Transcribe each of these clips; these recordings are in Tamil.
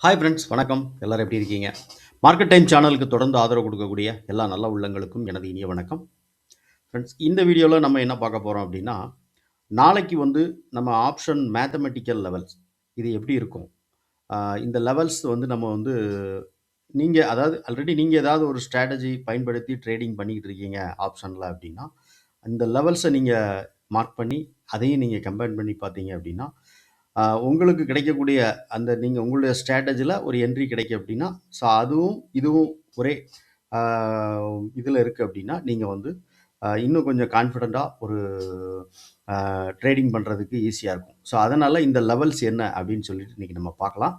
ஹாய் ஃப்ரெண்ட்ஸ், வணக்கம். எல்லாரும் எப்படி இருக்கீங்க? மார்க்கெட் டைம் சேனலுக்கு தொடர்ந்து ஆதரவு கொடுக்கக்கூடிய எல்லா நல்ல உள்ளங்களுக்கும் எனது இனிய வணக்கம். ஃப்ரெண்ட்ஸ், இந்த வீடியோவில் நம்ம என்ன பார்க்க போகிறோம் அப்படின்னா, நாளைக்கு வந்து நம்ம ஆப்ஷன் மேத்தமெட்டிக்கல் லெவல்ஸ் இது எப்படி இருக்கும்? இந்த லெவல்ஸ் வந்து நம்ம வந்து நீங்கள் அதாவது ஆல்ரெடி நீங்கள் ஏதாவது ஒரு ஸ்ட்ராட்டஜி பயன்படுத்தி ட்ரேடிங் பண்ணிக்கிட்டு இருக்கீங்க ஆப்ஷனில் அப்படின்னா, இந்த லெவல்ஸை நீங்கள் மார்க் பண்ணி அதையும் நீங்கள் கம்பைன் பண்ணி பார்த்தீங்க அப்படின்னா, உங்களுக்கு கிடைக்கக்கூடிய அந்த நீங்கள் உங்களுடைய ஸ்ட்ராட்டஜியில் ஒரு என்ட்ரி கிடைக்கும் அப்படின்னா, ஸோ அதுவும் இதுவும் ஒரே இதில் இருக்குது அப்படின்னா, நீங்கள் வந்து இன்னும் கொஞ்சம் கான்ஃபிடெண்ட்டாக ஒரு ட்ரேடிங் பண்ணுறதுக்கு ஈஸியாக இருக்கும். ஸோ அதனால் இந்த லெவல்ஸ் என்ன அப்படின்னு சொல்லிட்டு இன்றைக்கி நம்ம பார்க்கலாம்.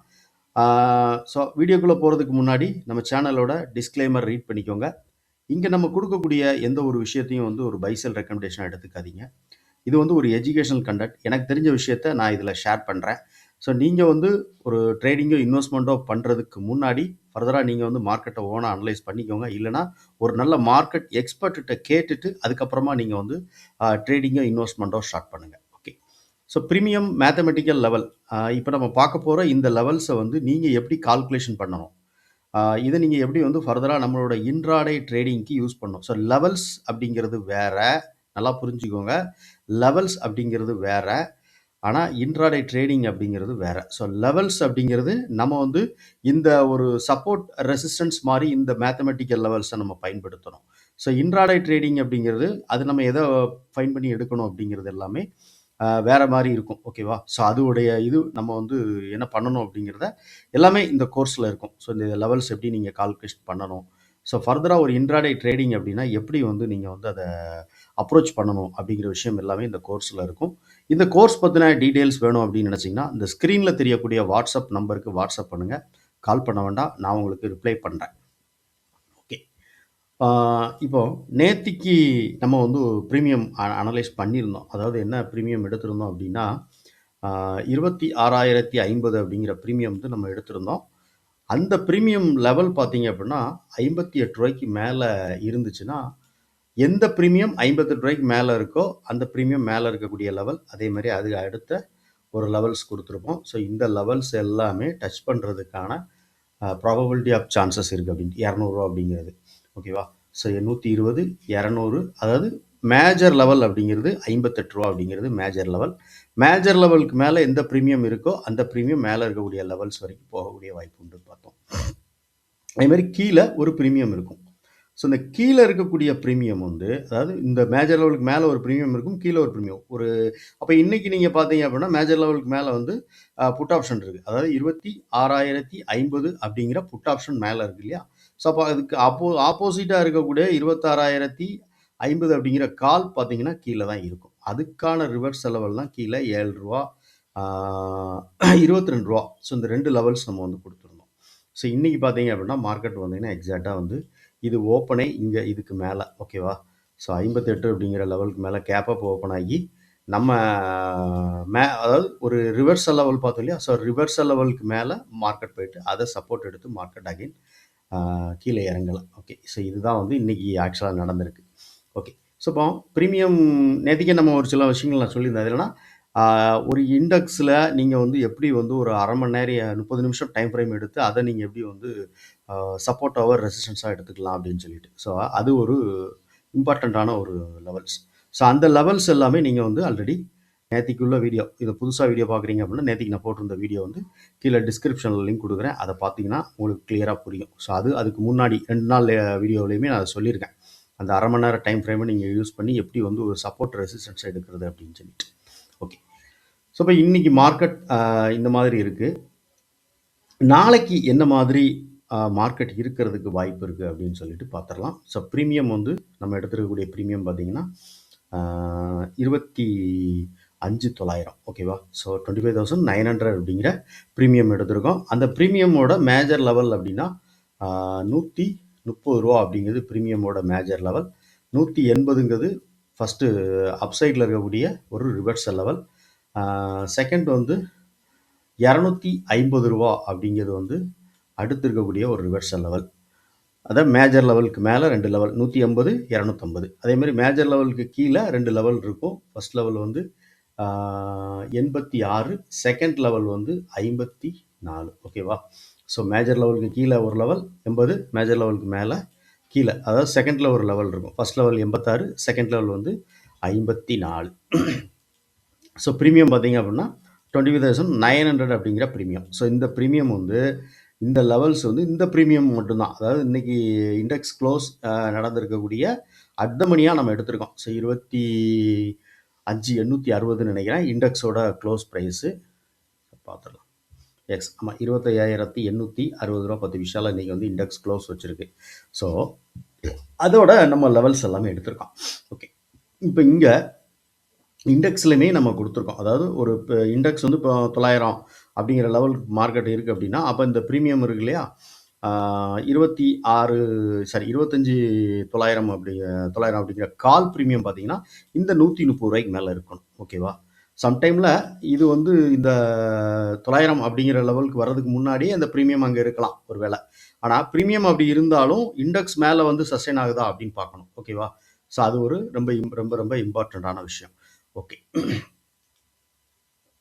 ஸோ வீடியோக்குள்ளே போகிறதுக்கு முன்னாடி நம்ம சேனலோட டிஸ்க்ளைமர் ரீட் பண்ணிக்கோங்க. இங்கே நம்ம கொடுக்கக்கூடிய எந்த ஒரு விஷயத்தையும் வந்து ஒரு பை செல் ரெக்கமெண்டேஷனாக எடுத்துக்காதீங்க. இது வந்து ஒரு எஜுகேஷனல் கண்டென்ட். எனக்கு தெரிஞ்ச விஷயத்த நான் இதில் ஷேர் பண்ணுறேன். ஸோ நீங்கள் வந்து ஒரு ட்ரேடிங்கோ இன்வெஸ்ட்மெண்ட்டோ பண்ணுறதுக்கு முன்னாடி ஃபர்தராக நீங்கள் வந்து மார்க்கெட்டை ஓனாக அனலைஸ் பண்ணிக்கோங்க. இல்லைனா ஒரு நல்ல மார்க்கெட் எக்ஸ்பர்ட்டிட்ட கேட்டுட்டு அதுக்கப்புறமா நீங்கள் வந்து ட்ரேடிங்கோ இன்வெஸ்ட்மெண்ட்டோ ஸ்டார்ட் பண்ணுங்கள். Okay. So premium mathematical level இப்போ நம்ம பார்க்க போகிற இந்த லெவல்ஸை வந்து நீங்கள் எப்படி கால்குலேஷன் பண்ணணும், இதை நீங்கள் எப்படி வந்து ஃபர்தராக நம்மளோட இன்ட்ராடே ட்ரேடிங்க்கு யூஸ் பண்ணணும். ஸோ லெவல்ஸ் அப்படிங்கிறது வேற, நல்லா புரிஞ்சுக்கோங்க. லெவல்ஸ் அப்படிங்கிறது வேற, ஆனால் இன்ட்ராடே ட்ரேடிங் அப்படிங்கிறது வேற. ஸோ லெவல்ஸ் அப்படிங்கிறது நம்ம வந்து இந்த ஒரு சப்போர்ட் ரெசிஸ்டன்ஸ் மாதிரி இந்த மேத்தமெட்டிக்கல் லெவல்ஸை நம்ம பயன்படுத்தணும். ஸோ இன்ட்ராடே ட்ரேடிங் அப்படிங்கிறது அது நம்ம எதை ஃபைன் பண்ணி எடுக்கணும் அப்படிங்கிறது எல்லாமே வேற மாதிரி இருக்கும். ஓகேவா? ஸோ அதோடைய இது நம்ம வந்து என்ன பண்ணணும் அப்படிங்கிறத எல்லாமே இந்த கோர்ஸில் இருக்கும். ஸோ இந்த லெவல்ஸ் எப்படி நீங்கள் கால்குலேட் பண்ணணும், ஸோ ஃபர்தராக ஒரு இன்ட்ராடே ட்ரேடிங் அப்படின்னா எப்படி வந்து நீங்கள் வந்து அதை அப்ரோச் பண்ணணும் அப்படிங்கிற விஷயம் எல்லாமே இந்த கோர்ஸில் இருக்கும். இந்த கோர்ஸ் பற்றின டீட்டெயில்ஸ் வேணும் அப்படின்னு நினச்சிங்கன்னா இந்த ஸ்க்ரீனில் தெரியக்கூடிய வாட்ஸ்அப் நம்பருக்கு வாட்ஸ்அப் பண்ணுங்கள். கால் பண்ண வேண்டாம், நான் உங்களுக்கு ரிப்ளை பண்ணுறேன். ஓகே. இப்போ நேத்திக்கு நம்ம வந்து ப்ரீமியம் அனலைஸ் பண்ணியிருந்தோம். அதாவது என்ன ப்ரீமியம் எடுத்திருந்தோம் அப்படின்னா 26,050 அப்படிங்கிற ப்ரீமியம் வந்து நம்ம எடுத்திருந்தோம். அந்த ப்ரீமியம் லெவல் பார்த்தீங்க அப்படின்னா 58 ரூபாய்க்கு மேலே இருந்துச்சுன்னா, எந்த ப்ரீமியம் 58 ரூபாய்க்கு மேலே இருக்கோ அந்த ப்ரீமியம் மேலே இருக்கக்கூடிய லெவல், அதே மாதிரி அதுக்கு அடுத்த ஒரு லெவல்ஸ் கொடுத்துருப்போம். ஸோ இந்த லெவல்ஸ் எல்லாமே டச் பண்ணுறதுக்கான ப்ராபபிலிட்டி ஆஃப் சான்சஸ் இருக்குது அப்படின்னு 200 அப்படிங்கிறது. ஓகேவா? ஸோ 120, 200, அதாவது மேஜர் லெவல் அப்படிங்கிறது 58 ரூபா அப்படிங்கிறது மேஜர் லெவல். மேஜர் லெவலுக்கு மேலே எந்த ப்ரீமியம் இருக்கோ அந்த ப்ரீமியம் மேலே இருக்கக்கூடிய லெவல்ஸ் வரைக்கும் போகக்கூடிய வாய்ப்பு உண்டு பார்த்தோம். அதே மாதிரி கீழே ஒரு ப்ரீமியம் இருக்கும். ஸோ இந்த கீழே இருக்கக்கூடிய ப்ரீமியம் வந்து, அதாவது இந்த மேஜர் லெவலுக்கு மேலே ஒரு ப்ரீமியம் இருக்கும், கீழே ஒரு ப்ரீமியம் ஒரு அப்போ இன்றைக்கி நீங்கள் பார்த்தீங்க அப்படின்னா மேஜர் லெவலுக்கு மேலே வந்து புட் ஆப்ஷன் இருக்குது. அதாவது 26,050 அப்படிங்கிற புட் ஆப்ஷன் மேலே இருக்குது இல்லையா? ஸோ அப்போ அதுக்கு ஆப்போசிட்டாக இருக்கக்கூடிய 26,050 அப்படிங்கிற கால் பார்த்தீங்கன்னா கீழே தான் இருக்கும். அதுக்கான ரிவர்ஸ் லெவல் தான் கீழே 7 ரூபா, 22 ரூபா. ஸோ இந்த 2 லெவல்ஸ் நம்ம வந்து கொடுத்துருந்தோம். ஸோ இன்றைக்கி பார்த்தீங்க அப்படின்னா மார்க்கெட் வந்தீங்கன்னா எக்ஸாக்டாக வந்து இது ஓப்பனே இங்கே இதுக்கு மேலே. ஓகேவா? ஸோ 58 அப்படிங்கிற லெவலுக்கு மேலே கேப் அப் ஓப்பன் ஆகி நம்ம அதாவது ஒரு ரிவர்சல் லெவல் பார்த்தோம் இல்லையா? ஸோ ரிவர்சல் லெவலுக்கு மேலே மார்க்கெட் போயிட்டு அதை சப்போர்ட் எடுத்து மார்க்கெட் அகைன் கீழே இறங்கலாம். ஓகே. ஸோ இதுதான் வந்து இன்றைக்கி ஆக்சுவலாக நடந்திருக்கு. ஓகே. ஸோ இப்போ ப்ரீமியம் நேற்றுக்கே நம்ம ஒரு சில விஷயங்கள் நான் சொல்லியிருந்தேன். என்னன்னா ஒரு இண்டெக்ஸில் நீங்கள் வந்து எப்படி வந்து ஒரு அரை மணி நேரம் 30 நிமிஷம் டைம் ஃப்ரேம் எடுத்து அதை நீங்கள் எப்படி வந்து சப்போர்ட் ஆவர் ரெசிஸ்டன்ஸாக எடுத்துக்கலாம் அப்படின்னு சொல்லிட்டு. ஸோ அது ஒரு இம்பார்ட்டண்ட்டான ஒரு லெவல்ஸ். ஸோ அந்த லெவல்ஸ் எல்லாமே நீங்கள் வந்து ஆல்ரெடி நேற்றுக்குள்ள வீடியோ, இதை புதுசாக வீடியோ பார்க்குறீங்க அப்படின்னா நேற்றுக்கு நான் போட்டிருந்த வீடியோ வந்து கீழே டிஸ்கிரிப்ஷனில் லிங்க் கொடுக்குறேன். அதை பார்த்தீங்கன்னா உங்களுக்கு கிளியராக புரியும். ஸோ அதுக்கு முன்னாடி 2 நாள் வீடியோலையுமே நான் அதை சொல்லியிருக்கேன். அந்த அரை மணி நேரம் டைம் ஃப்ரேமை நீங்கள் யூஸ் பண்ணி எப்படி வந்து ஒரு சப்போர்ட் ரெசிஸ்டன்ஸ் எடுக்கிறது அப்படின்னு சொல்லிட்டு. ஓகே. ஸோ இப்போ இன்றைக்கி மார்க்கெட் இந்த மாதிரி இருக்குது. நாளைக்கு என்ன மாதிரி மார்க்கெட் இருக்கிறதுக்கு வாய்ப்பு இருக்குது அப்படின்னு சொல்லிட்டு பார்த்துடலாம். ஸோ ப்ரீமியம் வந்து நம்ம எடுத்துருக்கக்கூடிய ப்ரீமியம் பார்த்தீங்கன்னா 25,900. ஓகேவா? ஸோ 25,900 அப்படிங்கிற ப்ரீமியம் எடுத்திருக்கோம். அந்த ப்ரீமியமோட மேஜர் லெவல் அப்படின்னா 130 ரூபா அப்படிங்கிறது ப்ரீமியமோட மேஜர் லெவல். 180ங்கிறது ஃபஸ்ட்டு அப்சைடில் இருக்கக்கூடிய ஒரு ரிவர்சல் லெவல். செகண்ட் வந்து 250 ரூபா அப்படிங்கிறது வந்து அடுத்து இருக்கக்கூடிய ஒரு ரிவர்சல் லெவல். அதாவது மேஜர் லெவலுக்கு மேலே 2 லெவல் 180, 250. அதேமாதிரி மேஜர் லெவலுக்கு கீழே 2 லெவல் இருக்கும். ஃபஸ்ட் லெவல் வந்து 86, செகண்ட் லெவல் வந்து 54. ஓகேவா? ஸோ மேஜர் லெவலுக்கு கீழே ஒரு லெவல் 80, மேஜர் லெவலுக்கு மேலே கீழே, அதாவது செகண்டில் ஒரு லெவல் இருக்கும். ஃபர்ஸ்ட் லெவல் 86, செகண்ட் லெவல் வந்து 54. ஸோ ப்ரீமியம் பார்த்தீங்க அப்படின்னா 25,900 அப்படிங்கிற ப்ரீமியம். ஸோ இந்த ப்ரீமியம் வந்து இந்த லெவல்ஸ் வந்து இந்த ப்ரீமியம் மட்டும்தான். அதாவது இன்னைக்கு இண்டெக்ஸ் க்ளோஸ் நடந்திருக்கக்கூடிய அட் த மணியாக நம்ம எடுத்திருக்கோம். ஸோ 25,860 நினைக்கிறேன் இண்டெக்ஸோட க்ளோஸ் ப்ரைஸு. பார்த்துடலாம். எஸ், ஆமாம், 25,860 ரூபா 10 விஷால இன்றைக்கி வந்து இண்டெக்ஸ் க்ளோஸ் வச்சுருக்கு. ஸோ அதோட நம்ம லெவல்ஸ் எல்லாமே எடுத்திருக்கோம். ஓகே, இப்போ இங்கே இண்டெக்ஸ்லையுமே நம்ம கொடுத்துருக்கோம். அதாவது ஒரு இப்போ இண்டெக்ஸ் வந்து இப்போ 900 அப்படிங்கிற லெவல் மார்க்கெட் இருக்குது அப்படின்னா, அப்போ இந்த ப்ரீமியம் இருக்கு இல்லையா, 25,900 அப்படிங்கிற கால் ப்ரீமியம் பார்த்தீங்கன்னா இந்த 130 ரூபாய்க்கு மேலே இருக்கணும். ஓகேவா? சம்டைமில் இது வந்து இந்த 900 அப்படிங்கிற லெவலுக்கு வர்றதுக்கு முன்னாடியே அந்த ப்ரீமியம் அங்கே இருக்கலாம் ஒரு வேளை. ஆனால் ப்ரீமியம் அப்படி இருந்தாலும் இண்டெக்ஸ் மேலே வந்து சஸ்டெயின் ஆகுதா அப்படின்னு பார்க்கணும். ஓகேவா? ஸோ அது ஒரு ரொம்ப ரொம்ப ரொம்ப இம்பார்ட்டண்ட்டான விஷயம். ஓகே,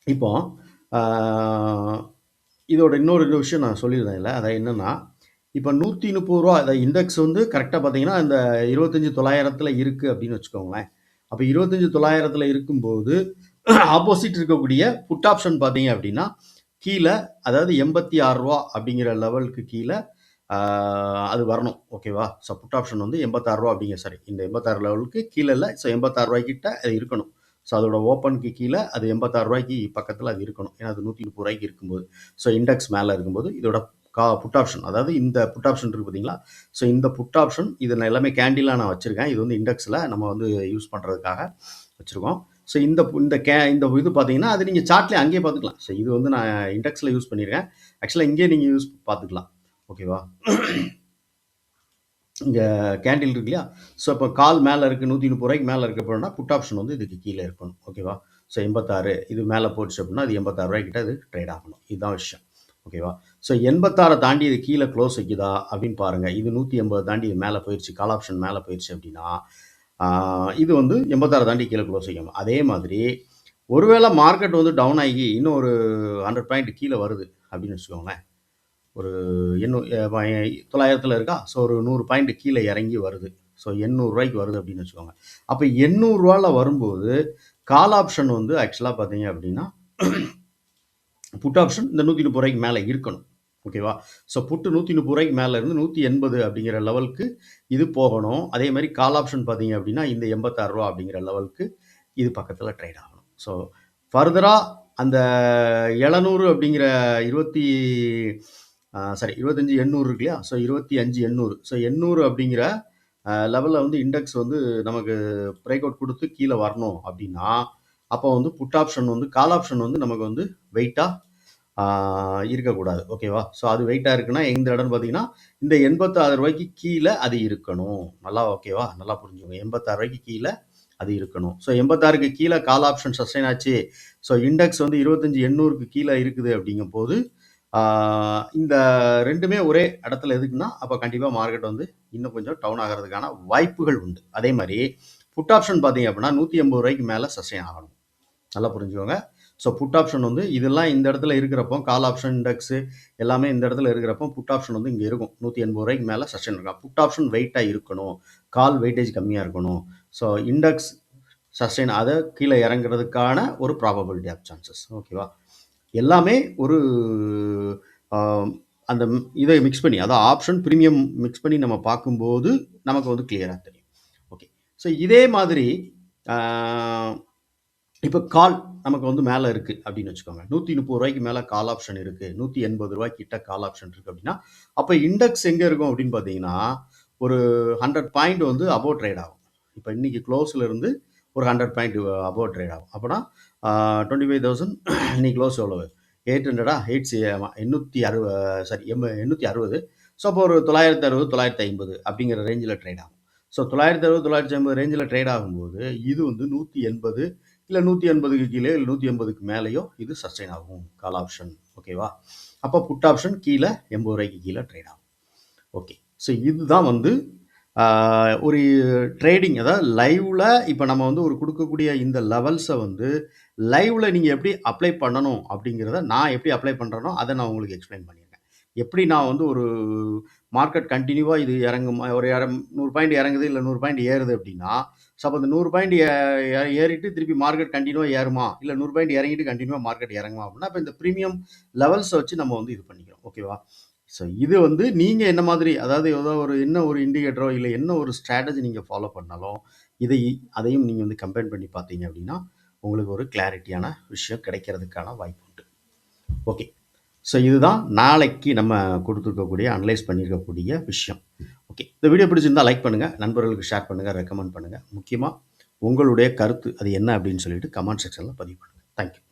இப்போ இதோட இன்னொரு விஷயம் நான் சொல்லியிருந்தேன் இல்லை, அதை என்னென்னா இப்போ 130 ரூபா அந்த இண்டெக்ஸ் வந்து கரெக்டாக பார்த்தீங்கன்னா இந்த 25,900 இருக்குது அப்படின்னு வச்சுக்கோங்களேன். அப்போ 25,900 இருக்கும்போது ஆப்போசிட் இருக்கக்கூடிய புட் ஆப்ஷன் பார்த்தீங்க அப்படின்னா கீழே, அதாவது 86 ரூபா அப்படிங்கிற லெவலுக்கு கீழே அது வரணும். ஓகேவா? ஸோ புட் ஆப்ஷன் வந்து 86 ரூபா அப்படிங்கிற இந்த 86 லெவலுக்கு கீழே இல்லை. ஸோ 86 ரூபாய்க்கிட்ட அது இருக்கணும். ஸோ அதோட ஓப்பனுக்கு கீழே அது 86 ரூபாய்க்கு பக்கத்தில் அது இருக்கணும். ஏன்னா அது 130 ரூபாய்க்கு இருக்கும்போது, ஸோ இண்டெக்ஸ் மேலே இருக்கும்போது இதோட புட் ஆப்ஷன், அதாவது இந்த புட் ஆப்ஷன் இருக்குது பார்த்தீங்களா, ஸோ இந்த புட் ஆப்ஷன் இது நான் எல்லாமே கேண்டிலாக நான் வச்சுருக்கேன். இது வந்து இண்டெக்ஸில் நம்ம வந்து யூஸ் பண்ணுறதுக்காக வச்சுருக்கோம். ஸோ இந்த இது பார்த்தீங்கன்னா அது நீங்கள் சார்ட்லேயே அங்கேயே பார்த்துக்கலாம். ஸோ இது வந்து நான் இண்டெக்ஸில் யூஸ் பண்ணியிருக்கேன். ஆக்சுவலாக இங்கேயே நீங்கள் யூஸ் பார்த்துக்கலாம். ஓகேவா? இங்கே கேண்டில் இருக்கு இல்லையா, ஸோ இப்போ கால் மேலே இருக்குது 130 ரூபாய்க்கு மேலே இருக்க போனால் புட் ஆப்ஷன் வந்து இதுக்கு கீழே இருக்கணும். ஓகேவா? ஸோ 86 இது மேலே போச்சு அப்படின்னா அது 86 ரூபாய்க்கிட்ட அது ட்ரேட் ஆகணும். இதுதான் விஷயம். ஓகேவா? ஸோ 86 தாண்டி இது கீழே க்ளோஸ் வைக்குதா அப்படின்னு பாருங்கள். இது 180 தாண்டி இது மேலே போயிடுச்சு, கால் ஆப்ஷன் மேலே போயிடுச்சு அப்படின்னா இது வந்து 86 தாண்டி கீழே க்ளோஸ் வைக்கணும். அதே மாதிரி ஒருவேளை மார்க்கெட் வந்து டவுன் ஆகி இன்னும் ஒரு 100 பாயிண்ட் கீழே வருது அப்படின்னு வச்சுக்கோங்களேன். ஒரு 900 இருக்கா, ஸோ ஒரு 100 பாயிண்ட் கீழே இறங்கி வருது. ஸோ 800 ரூபாய்க்கு வருது அப்படின்னு வச்சுக்கோங்க. அப்போ 800 ரூபாயில் வரும்போது கால் ஆப்ஷன் வந்து ஆக்சுவலாக பார்த்தீங்க அப்படின்னா புட் ஆப்ஷன் இந்த 130 ரூபாய்க்கு மேலே இருக்கணும். ஓகேவா? ஸோ புட்டு 130 ரூபாய்க்கு மேலே இருந்து 180 அப்படிங்கிற லெவலுக்கு இது போகணும். அதே மாதிரி கால் ஆப்ஷன் பார்த்தீங்க அப்படின்னா இந்த 86 ரூபா அப்படிங்கிற லெவலுக்கு இது பக்கத்தில் ட்ரேட் ஆகணும். ஸோ ஃபர்தராக அந்த 700 அப்படிங்கிற 25,800 இருக்கு இல்லையா, ஸோ 25,800, ஸோ 800 அப்படிங்கிற லெவலில் வந்து இண்டெக்ஸ் வந்து நமக்கு பிரேக் அவுட் கொடுத்து கீழே வரணும் அப்படின்னா அப்போ வந்து புட் ஆப்ஷன் வந்து கால் ஆப்ஷன் வந்து நமக்கு வந்து வெயிட்டாக இருக்கக்கூடாது. ஓகேவா? ஸோ அது வெயிட்டாக இருக்குன்னா எந்த இடம்னு பார்த்தீங்கன்னா இந்த 86 ரூபாய்க்கு கீழே அது இருக்கணும். நல்லா ஓகேவா? நல்லா புரிஞ்சுக்கோங்க. 86 ரூபாய்க்கு கீழே அது இருக்கணும். ஸோ 86க்கு கீழே கால் ஆப்ஷன் சஸ்டைன் ஆச்சு. ஸோ இண்டெக்ஸ் வந்து 25,800க்கு கீழே இருக்குது அப்படிங்கும் போது இந்த ரெண்டுமே ஒரே இடத்துல எதுக்குன்னா அப்போ கண்டிப்பாக மார்க்கெட் வந்து இன்னும் கொஞ்சம் டவுன் ஆகிறதுக்கான வாய்ப்புகள் உண்டு. அதே மாதிரி புட் ஆப்ஷன் பார்த்தீங்க அப்படின்னா 180 ரூபாய்க்கு மேலே சஸ்டைன் ஆகணும். நல்லா புரிஞ்சுக்கோங்க. ஸோ புட் ஆப்ஷன் வந்து இதெல்லாம் இந்த இடத்துல இருக்கிறப்போ கால் ஆப்ஷன் இண்டெக்ஸு எல்லாமே இந்த இடத்துல இருக்கிறப்போ புட் ஆப்ஷன் வந்து இங்கே இருக்கும். 180 ரூபாய்க்கு மேலே சஸ்டைன் இருக்கும். புட் ஆப்ஷன் வெயிட்டாக இருக்கணும், கால் வெயிட்டேஜ் கம்மியாக இருக்கணும். ஸோ இண்டெக்ஸ் சஸ்டைன் அதை கீழே இறங்குறதுக்கான ஒரு ப்ராபபிலிட்டி ஆஃப் சான்சஸ். ஓகேவா? எல்லாமே ஒரு அந்த இதை மிக்ஸ் பண்ணி, அதாவது ஆப்ஷன் ப்ரீமியம் மிக்ஸ் பண்ணி நம்ம பார்க்கும்போது நமக்கு வந்து கிளியராக தெரியும். ஓகே, ஸோ இதே மாதிரி இப்போ கால் நமக்கு வந்து மேலே இருக்குது அப்படின்னு வச்சுக்கோங்க. 130 ரூபாய்க்கு மேலே கால் ஆப்ஷன் இருக்குது, 180 ரூபாய்க்கிட்ட கால் ஆப்ஷன் இருக்குது அப்படின்னா அப்போ இண்டெக்ஸ் எங்கே இருக்கும் அப்படின்னு பார்த்தீங்கன்னா ஒரு 100 பாயிண்ட் வந்து அபோவ் ட்ரேட் ஆகும். இப்போ இன்னைக்கு க்ளோஸில் இருந்து ஒரு 100 பாயிண்ட் அபோவ் ட்ரேட் ஆகும். அப்போனா 25,000 இன்னைக்கு க்ளோஸ் எவ்வளவு? 860. ஸோ அப்போ ஒரு 960 950 அப்படிங்கிற ரேஞ்சில் ட்ரேட் ஆகும். ஸோ 960 950 ரேஞ்சில் ட்ரேட் ஆகும்போது இது வந்து 180 இல்லை 180க்கு கீழே இல்லை 180க்கு மேலேயோ இது சஸ்டைன் ஆகும் கால் ஆப்ஷன். ஓகேவா? அப்போ புட் ஆப்ஷன் கீழே 80 ரூபாய்க்கு கீழே ட்ரேட் ஆகும். ஓகே, ஸோ இதுதான் வந்து ஒரு ட்ரேடிங், அதாவது லைவில் இப்போ நம்ம வந்து ஒரு கொடுக்கக்கூடிய இந்த லெவல்ஸை வந்து லைவில் நீங்கள் எப்படி அப்ளை பண்ணணும் அப்படிங்கிறத நான் எப்படி அப்ளை பண்ணுறேனோ அதை நான் உங்களுக்கு எக்ஸ்பிளைன் பண்ணியிருக்கேன். எப்படி நான் வந்து ஒரு மார்க்கெட் கன்டினியூவாக இது இறங்கும் ஒரு 100 பாயிண்ட் இறங்குது இல்லை 100 பாயிண்ட் ஏறுது அப்படின்னா, ஸோ அப்போ அந்த 100 பாயிண்ட் ஏறிட்டு திருப்பி மார்க்கெட் கண்டினியூவாக ஏறுமா, இல்லை 100 பாயிண்ட் இறங்கிட்டு கண்டினியூவாக மார்க்கெட் இறங்குமா அப்படின்னா, இப்போ இந்த ப்ரீமியம் லெவல்ஸை வச்சு நம்ம வந்து இது பண்ணிக்கிறோம். ஓகேவா? ஸோ இது வந்து நீங்கள் என்ன மாதிரி, அதாவது ஏதோ என்ன ஒரு இண்டிகேட்டரோ இல்லை என்ன ஒரு ஸ்ட்ராட்டஜி நீங்கள் ஃபாலோ பண்ணாலும் அதையும் நீங்கள் வந்து கம்பேர் பண்ணி பார்த்தீங்க அப்படின்னா உங்களுக்கு ஒரு கிளாரிட்டியான விஷயம் கிடைக்கிறதுக்கான வாய்ப்பு உண்டு. ஓகே, ஸோ இதுதான் நாளைக்கு நம்ம கொடுத்துருக்கக்கூடிய அனலைஸ் பண்ணியிருக்கக்கூடிய விஷயம். ஓகே, இந்த வீடியோ பிடிச்சிருந்தால் லைக் பண்ணுங்கள், நண்பர்களுக்கு ஷேர் பண்ணுங்கள், ரெக்கமெண்ட் பண்ணுங்கள். முக்கியமாக உங்களுடைய கருத்து அது என்ன அப்படின்னு சொல்லிட்டு கமெண்ட் செக்ஷனில் பதிவு பண்ணுங்கள். தேங்க்யூ.